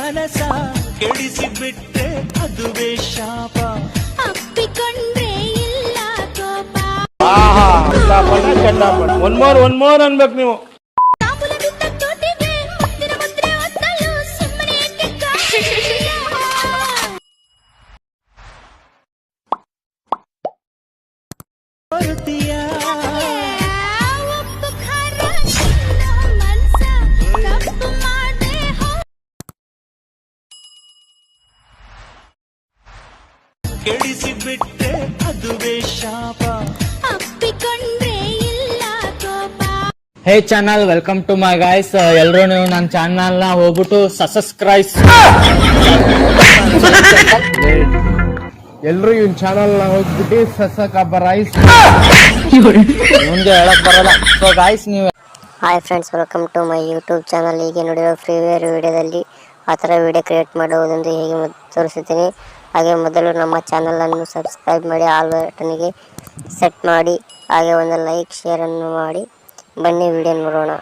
ಕನಸ ಕೆಡಿಸಿಬಿಟ್ರೆ ಅದುವೇ ಶಾಪ ಅಪ್ಪಿಕೊಂಡ್ರೆ ಇಲ್ಲ ಕೋಪ ಒನ್ ಮೋರ್ ಅನ್ಬೇಕು ನೀವು ಕೆಡಿಸಿಬಿಟ್ರೆ ಅದುವೇ ಶಾಪ ಅಪ್ಪಿಕೊಂಡ್ರೆ ಇಲ್ಲ ಕೋಪ. Hey channel, welcome to my guys. ಎಲ್ಲರೂ ನೀವು ನನ್ನ ಚಾನಲ್ ನ ಹೋಗ್ಬಿಟ್ಟು ಸಬ್ಸ್ಕ್ರೈಬ್. ಎಲ್ರು ಇವನ್ ಚಾನಲ್ ನ ಹೋಗ್ಬಿಟ್ಟು ಸಸಕಬರೈಸ್ ಮುಂದೆ ಹೇಳಕ್ ಬರಲ್ಲ. ಸೊ ಗೈಸ್, ನೀವು hi friends, welcome to my YouTube channel. ಹೀಗೆ ನೋಡಿರೋ ಫ್ರೀವೇರ್ ವಿಡಿಯೋದಲ್ಲಿ ಆ ಥರ ವಿಡಿಯೋ ಕ್ರಿಯೇಟ್ ಮಾಡುವುದೆಂದು ಹೇಗೆ ತೋರಿಸುತ್ತೀನಿ. ಹಾಗೆ ಮೊದಲು ನಮ್ಮ ಚಾನಲನ್ನು ಸಬ್ಸ್ಕ್ರೈಬ್ ಮಾಡಿ, ಆಲ್ ಬಟನ್ಗೆ ಸೆಟ್ ಮಾಡಿ, ಹಾಗೆ ಒಂದು ಲೈಕ್ ಶೇರನ್ನು ಮಾಡಿ. ಬನ್ನಿ ವಿಡಿಯೋ ನೋಡೋಣ.